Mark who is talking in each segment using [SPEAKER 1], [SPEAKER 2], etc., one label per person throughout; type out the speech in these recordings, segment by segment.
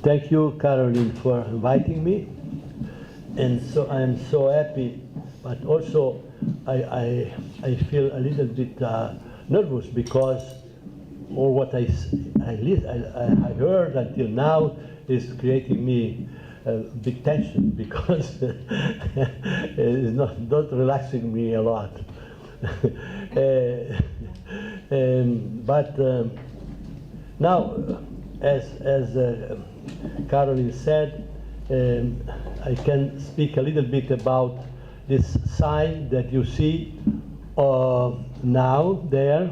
[SPEAKER 1] Thank you, Caroline, for inviting me. And so I'm so happy, but also I feel a little bit nervous because all what I heard until now is creating me big tension because it's not relaxing me a lot. But now, as Caroline said, I can speak a little bit about this sign that you see now there,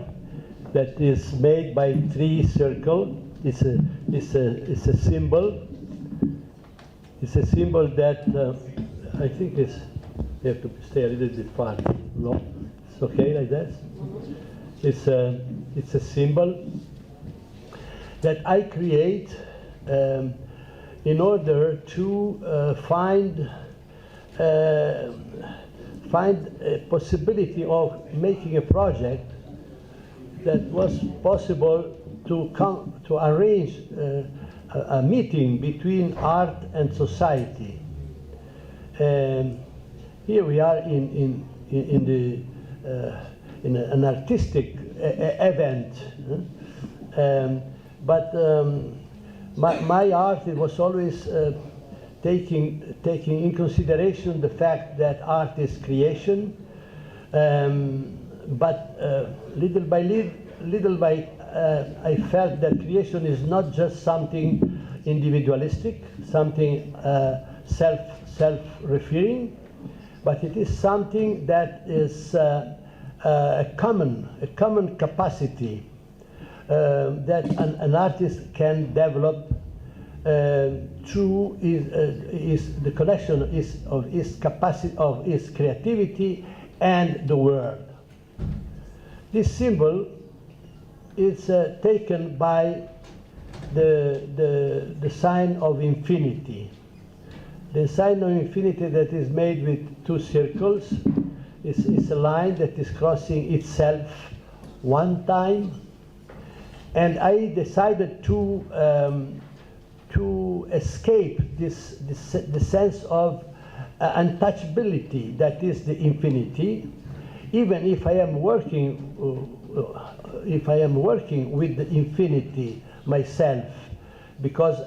[SPEAKER 1] that is made by 3 circles. It's a symbol. It's a symbol that I think is. You have to stay a little bit far. No, it's okay like that. It's a symbol that I create in order to find a possibility of making a project that was possible to arrange a meeting between art and society. Here we are in an artistic event, but my art was always taking in consideration the fact that art is creation, but little by I felt that creation is not just something individualistic, something self-referring, but it is something that is a common capacity that an artist can develop through the connection of his capacity, of his creativity and the world. This symbol is taken by the sign of infinity. The sign of infinity that is made with 2 circles is a line that is crossing itself one time. And I decided to escape the sense of untouchability that is the infinity, even if I am working with the infinity myself, because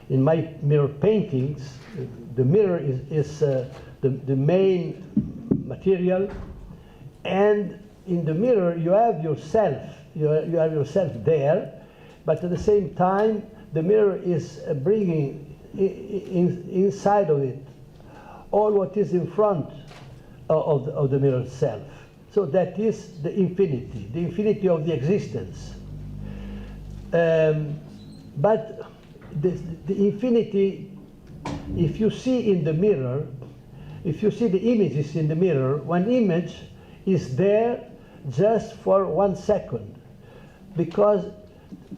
[SPEAKER 1] in my mirror paintings, the mirror is the main material, and in the mirror you have yourself. You have yourself there, but at the same time, the mirror is bringing inside of it all what is in front of the mirror itself. So that is the infinity of the existence. But the infinity, if you see in the mirror, if you see the images in the mirror, one image is there just for 1 second. Because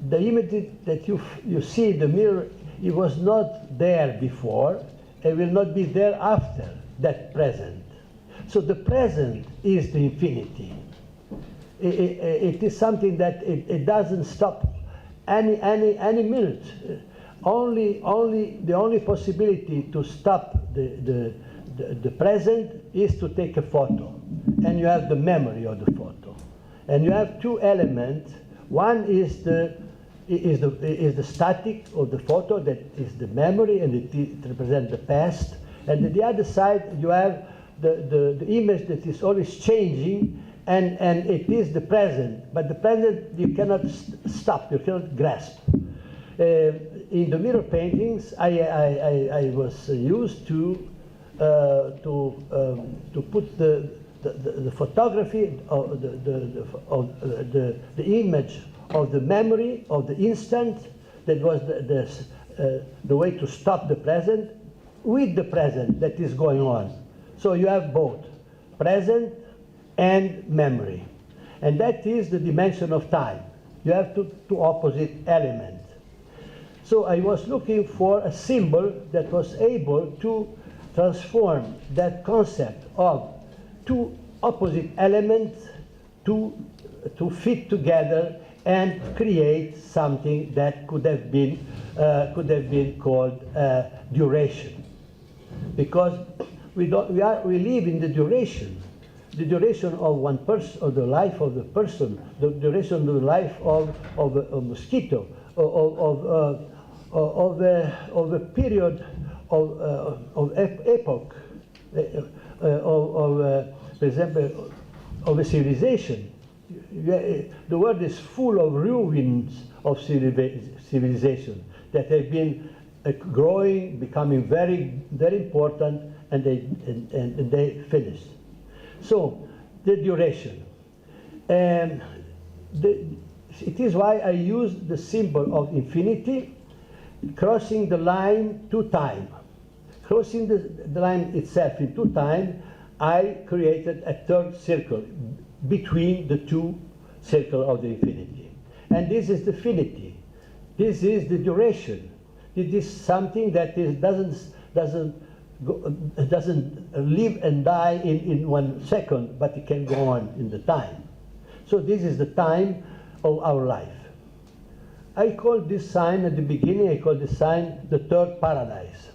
[SPEAKER 1] the image that you see in the mirror, it was not there before, and will not be there after that present. So the present is the infinity. It is something that it doesn't stop any minute. The only possibility to stop the present is to take a photo, and you have the memory of the photo, and you have 2 elements. One is the static of the photo, that is the memory, and it represents the past. And on the other side, you have the image that is always changing, and it is the present. But the present you cannot stop, you cannot grasp. In the mirror paintings, I was used to put the photography of the image of the memory of the instant that was the way to stop the present with the present that is going on. So you have both present and memory, and that is the dimension of time. You have two opposite elements. So I was looking for a symbol that was able to transform that concept of 2 opposite elements to fit together and create something that could have been called duration, because we live in the duration of one person, of the life of the person, the duration of the life of a mosquito, of a period of epoch, for example, of a civilization. The world is full of ruins of civilization that have been growing, becoming very, very important, and they finished. So the duration, and it is why I use the symbol of infinity, crossing the line 2 times. Crossing the line itself in 2 times, I created a 3rd circle between the 2 circles of the infinity. And this is the finity. This is the duration. It is something that doesn't live and die in 1 second, but it can go on in the time. So this is the time of our life. I call this sign at the beginning, I call this sign the 3rd paradise.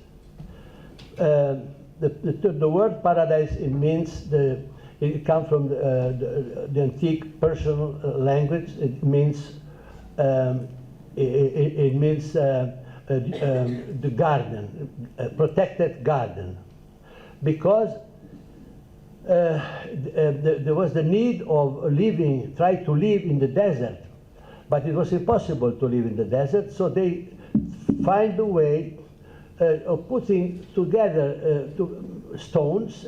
[SPEAKER 1] The word paradise, it comes from the antique Persian language. It means the garden, a protected garden, because there was the need of try to live in the desert, but it was impossible to live in the desert, so they find a way of putting together stones,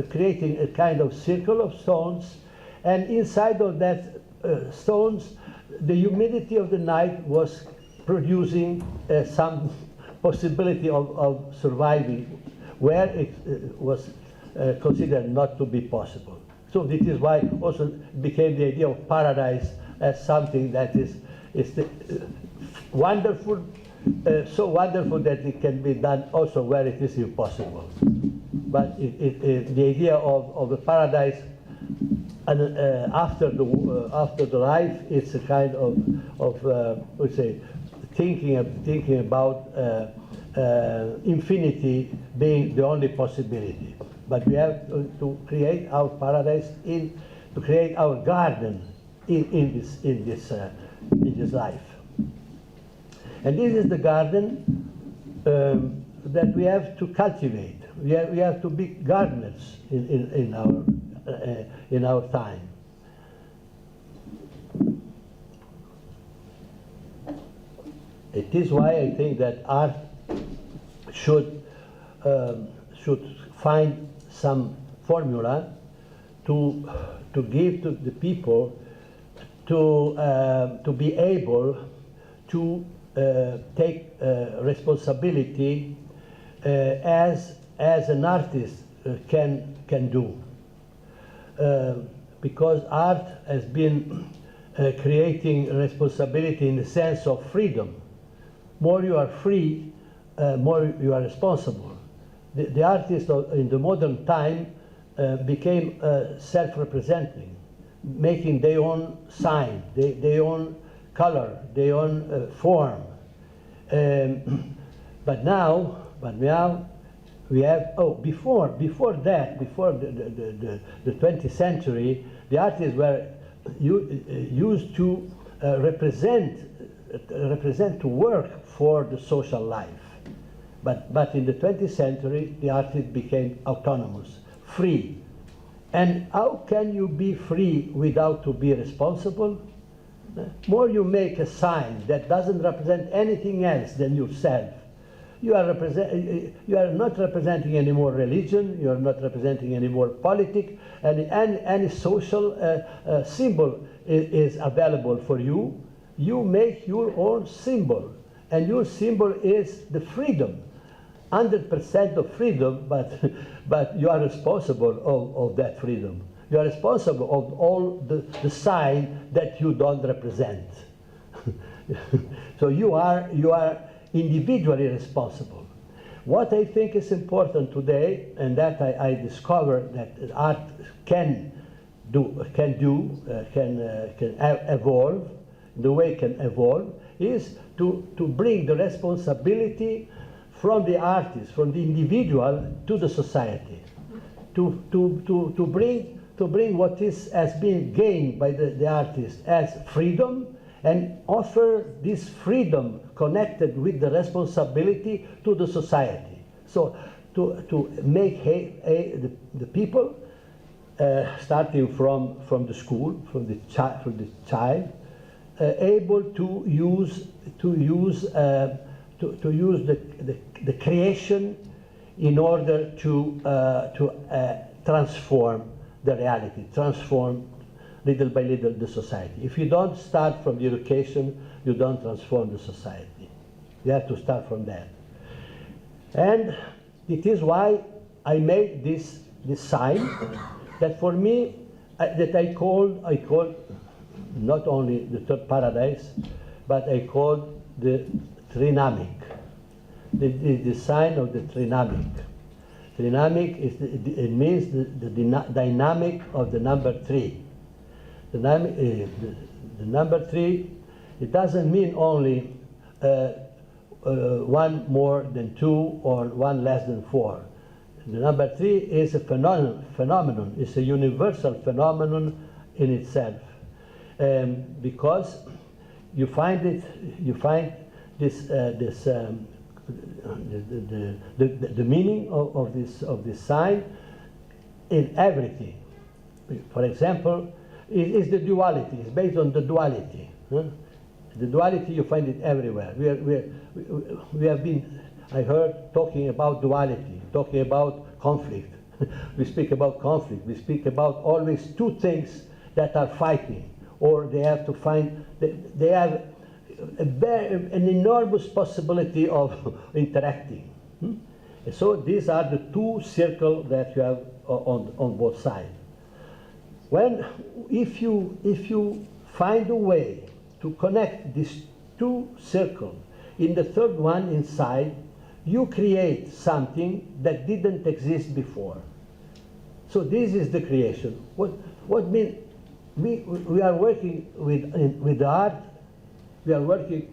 [SPEAKER 1] creating a kind of circle of stones, and inside of that stones, the humidity of the night was producing some possibility of surviving where it was considered not to be possible. So this is why also became the idea of paradise as something that is wonderful, so wonderful that it can be done also where it is impossible. But the idea of a paradise and after the life, it's a kind of let's say thinking about infinity being the only possibility. But we have to create our paradise to create our garden in this life. And this is the garden that we have to cultivate. We have to be gardeners in our time. It is why I think that art should find some formula to give to the people to be able to take responsibility as an artist can do, because art has been creating responsibility in the sense of freedom. More you are free, more you are responsible. The artists in the modern time became self-representing, making their own sign, their own color, their own form. But now we have, before that, before the 20th century, the artists were used to represent, to work for the social life. But in the 20th century, the artist became autonomous, free. And how can you be free without to be responsible? More you make a sign that doesn't represent anything else than yourself, you are not representing any more religion, you are not representing any more politics, and any social symbol is available for you. You make your own symbol, and your symbol is the freedom, 100% of freedom, but you are responsible of that freedom. You are responsible of all the sign that you don't represent. So you are individually responsible. What I think is important today, and that I discovered that art can evolve, the way it can evolve, is to bring the responsibility from the artist, from the individual to the society, to bring what has been gained by the artist as freedom, and offer this freedom connected with the responsibility to the society. So to make the people, starting from the school, from the child, able to use the creation in order to transform the reality, transform little by little the society. If you don't start from the education, you don't transform the society. You have to start from that. And it is why I made this sign that for me, that I call not only the third paradise, but I call the trinamic. The sign of the trinamic. Trinamic it means the dynamic of the number 3. The number 3, it doesn't mean only one more than 2 or one less than 4. The number 3 is a phenomenon. It's a universal phenomenon in itself, because you find this the meaning of this sign in everything. For example, it is the duality. It's based on the duality. Huh? The duality, you find it everywhere. We have been, I heard, talking about duality, talking about conflict. We speak about conflict. We speak about always two things that are fighting, or they have to find, they have an enormous possibility of interacting. So these are the two circles that you have on both sides. If you find a way to connect these two circles, in the third one inside, you create something that didn't exist before. So this is the creation. What means we are working with the art. We are working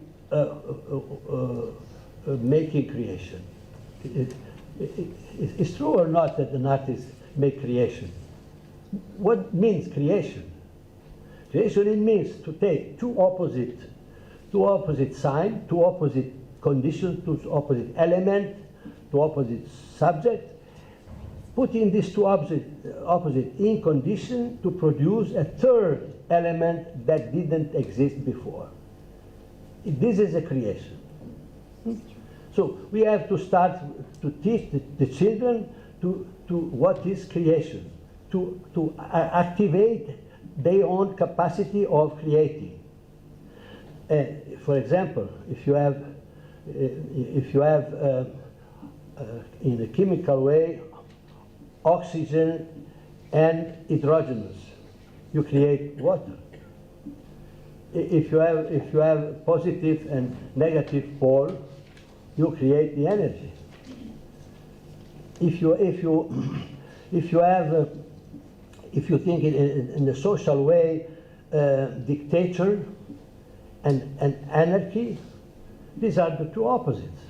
[SPEAKER 1] making creation. It's true or not that an artist make creation? What means creation? Creation, it means to take two opposite signs, two opposite conditions, two opposite elements, two opposite subjects, putting these two opposite in condition to produce a third element that didn't exist before. This is a creation. So we have to start to teach the children to what is creation, to activate their own capacity of creating. For example, if you have in a chemical way oxygen and hydrogenous, you create water. If you have positive and negative pole, you create the energy. If you think in the social way, dictator and anarchy, these are the two opposites.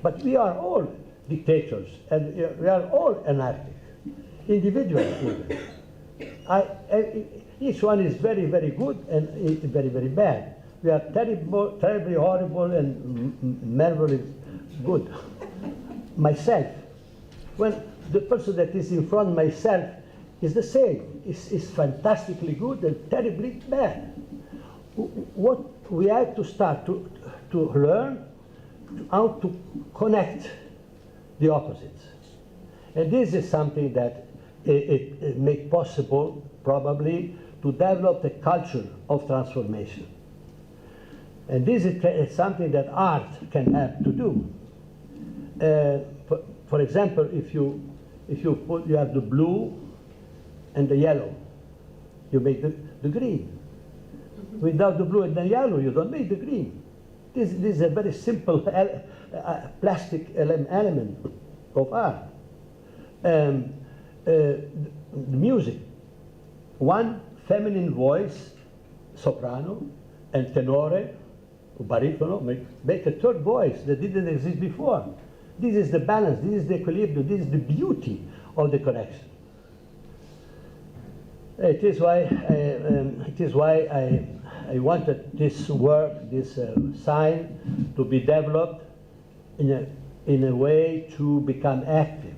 [SPEAKER 1] But we are all dictators and we are all anarchic, individuals even. Each one is very, very good and very, very bad. We are terribly horrible and marvelously good. Myself, when the person that is in front of myself is the same, is fantastically good and terribly bad. What we have to start to learn how to connect the opposites. And this is something that it makes possible, probably, to develop the culture of transformation. And this is something that art can help to do. For example, if you have the blue and the yellow, you make the green. Without the blue and the yellow, you don't make the green. This is a very simple plastic element of art. The music. One feminine voice, soprano, and tenore, baritono, make a third voice that didn't exist before. This is the balance, this is the equilibrium, this is the beauty of the connection. It is why I wanted this work, this sign, to be developed in a way to become active.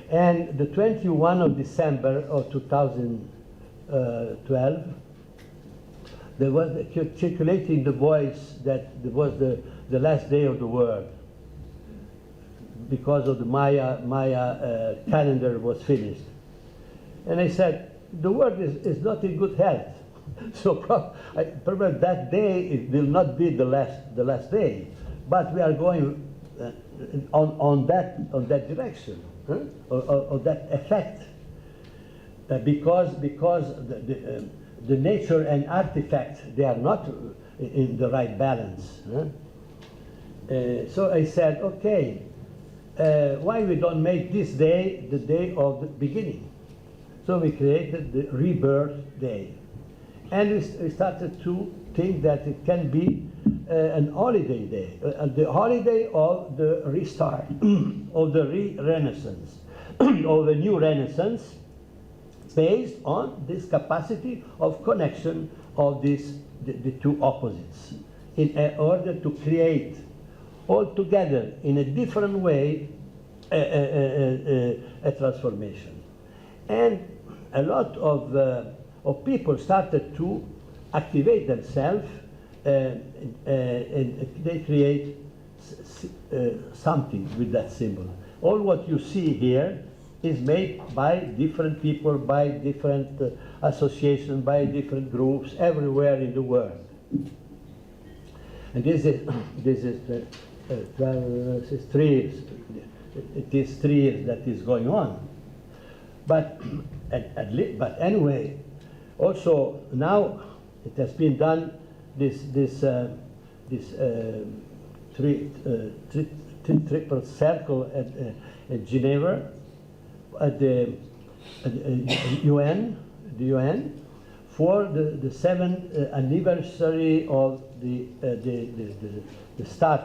[SPEAKER 1] And the 21 of December of 2012, there was circulating the voice that it was the last day of the world, because of the Maya calendar was finished. And I said, the world is not in good health. So probably that day it will not be the last day, but we are going on that direction, huh? or that effect, because the nature and artifact, they are not in the right balance. Huh? So I said, okay, why we don't make this day the day of the beginning? So we created the Rebirth Day. And we started to think that it can be an holiday day, the holiday of the restart, of the renaissance, of a new renaissance, based on this capacity of connection of the two opposites, in order to create all together in a different way a transformation. And a lot of people started to activate themselves, and they create something with that symbol. All what you see here is made by different people, by different associations, by different groups everywhere in the world. And this is 3 years. It is 3 years that is going on. But anyway, also now it has been done this triple circle at Geneva, at the UN, for the 7th anniversary of the start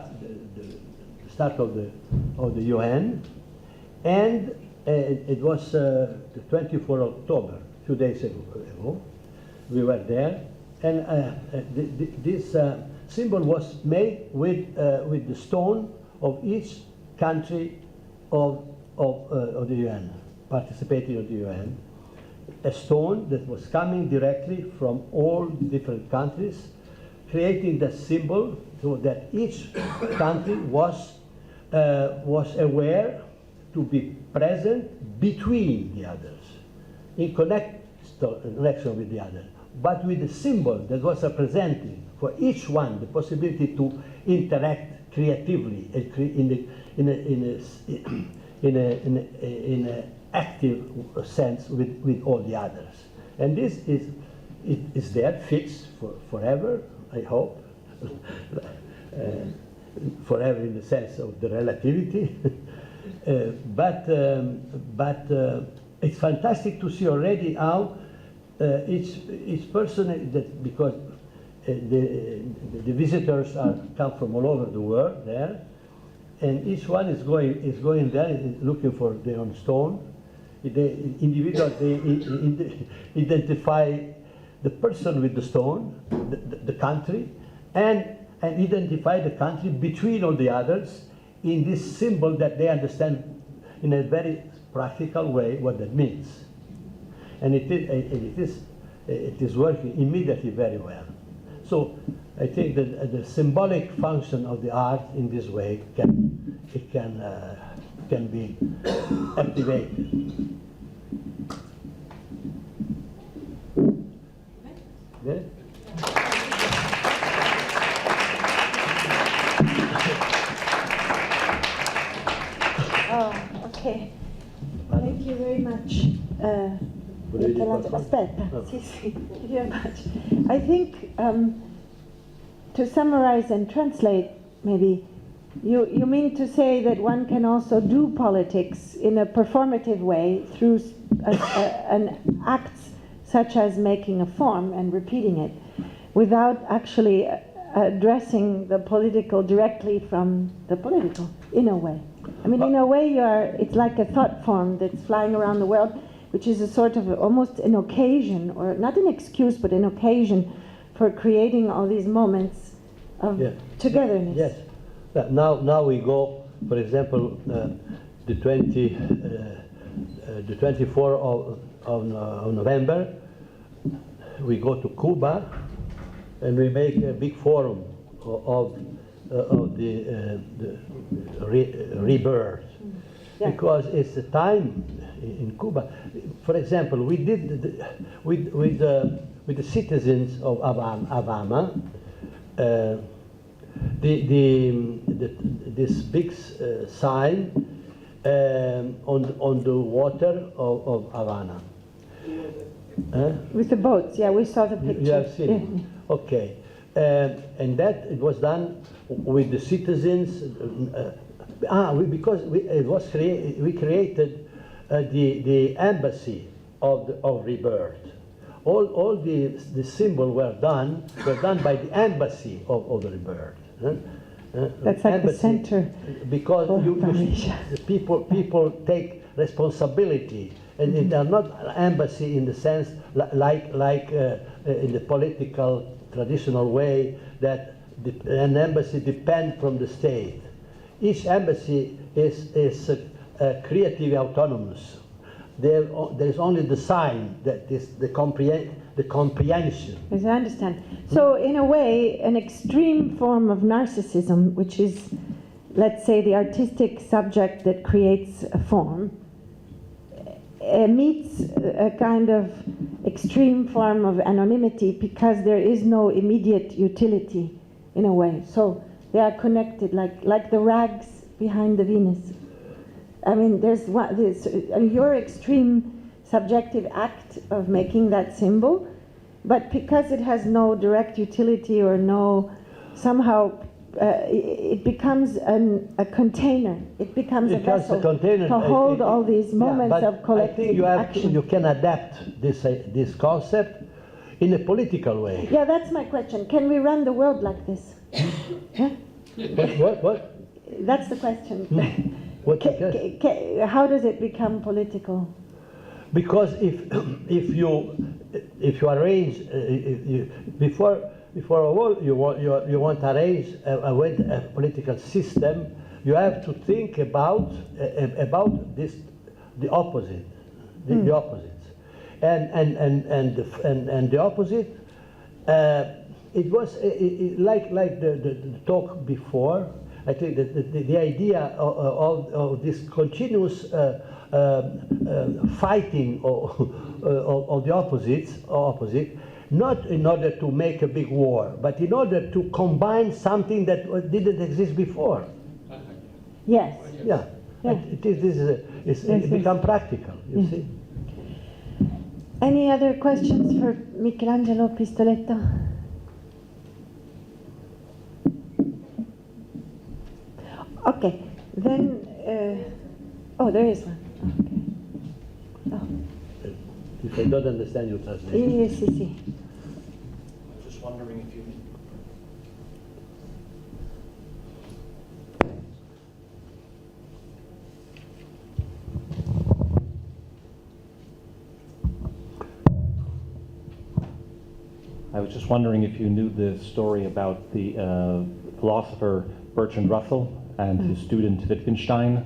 [SPEAKER 1] of the UN, and it was the 24th of October, 2 days ago. We were there, and this symbol was made with the stone of each country of the UN, participating of the UN. A stone that was coming directly from all different countries, creating the symbol so that each country was aware to be present between the others, in connection with the other, but with a symbol that was representing for each one the possibility to interact creatively in an active sense with all the others. And this is there, fixed forever, I hope, forever in the sense of the relativity. But it's fantastic to see already how each person, that because the visitors come from all over the world there, and each one is going there looking for their own stone. The individuals, they identify the person with the stone, the country, and identify the country between all the others in this symbol that they understand in a very practical way what that means. And it is working immediately very well. So I think that the symbolic function of the art in this way can be activated. Yeah?
[SPEAKER 2] Oh, okay. Thank you very much. Aspetta, sì, sì, thank you very much. I think to summarize and translate, maybe, you mean to say that one can also do politics in a performative way through an act such as making a form and repeating it. without actually addressing the political directly from the political, in a way. I mean, in a way, it's like a thought form that's flying around the world, which is a sort of almost an occasion, or not an excuse, but an occasion for creating all these moments of togetherness.
[SPEAKER 1] Yes. Now we go, for example, the 24th of November, we go to Cuba, and we make a big forum of the rebirth, because it's a time in Cuba. For example, we did with the citizens of Havana, this big sign on the water of Havana.
[SPEAKER 2] With the boats, we saw the picture.
[SPEAKER 1] You have seen it. Okay. And that it was done with the citizens, because we created the embassy of rebirth. All the symbols were done by the embassy of the rebirth.
[SPEAKER 2] That's like embassy, the center.
[SPEAKER 1] Because people take responsibility, and they are not embassy in the sense like in the political traditional way that an embassy depends from the state. Each embassy is creative autonomous. There is only the sign that is the comprehension.
[SPEAKER 2] Yes, I understand. So in a way, an extreme form of narcissism, which is, let's say, the artistic subject that creates a form, meets a kind of extreme form of anonymity because there is no immediate utility, in a way. So they are connected, like the rags behind the Venus. I mean, your extreme subjective act of making that symbol, but because it has no direct utility or no, somehow it becomes a container. It becomes a vessel to hold all these moments of collective action.
[SPEAKER 1] You can adapt this concept in a political way.
[SPEAKER 2] Yeah, that's my question. Can we run the world like this? Huh?
[SPEAKER 1] What?
[SPEAKER 2] That's the question. How does it become political?
[SPEAKER 1] Because if you arrange before all you want to arrange a political system, you have to think about this, the opposite, the opposites, and the opposite. It was like the talk before. I think that the idea of this continuous fighting of the opposite, not in order to make a big war, but in order to combine something that didn't exist before.
[SPEAKER 2] Yes.
[SPEAKER 1] Yeah. It become practical, you see.
[SPEAKER 2] Any other questions for Michelangelo Pistoletto? Okay, then, there is one. Okay. Oh.
[SPEAKER 1] If I don't understand, you translate.
[SPEAKER 2] Yes.
[SPEAKER 3] I was just wondering if you... I was just wondering if you knew the story about the philosopher Bertrand Russell and his student Wittgenstein.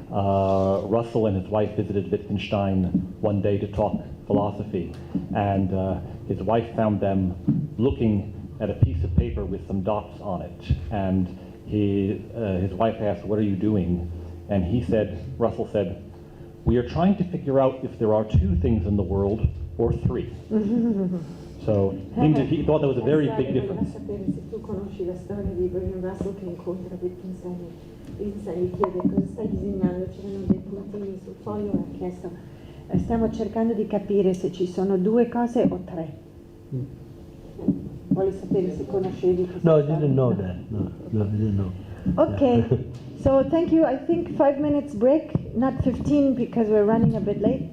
[SPEAKER 3] Russell and his wife visited Wittgenstein one day to talk philosophy, and his wife found them looking at a piece of paper with some dots on it, and his wife asked, "What are you doing?" And Russell said, "We are trying to figure out if there are two things in the world or three." So he thought that was a very big difference.
[SPEAKER 2] Tu conosci la storia di Bertrand Russell che incontra Wittgenstein e gli chiede cosa stai disegnando, c'erano dei puntini sul foglio e ha chiesto stiamo cercando di capire se ci sono due cose o tre. Vuole sapere se conoscevi questa
[SPEAKER 1] No, I
[SPEAKER 2] storia?
[SPEAKER 1] didn't know that. No, I didn't know.
[SPEAKER 2] Okay, so thank you. I think 5 minutes break, not 15 because we're running a bit late.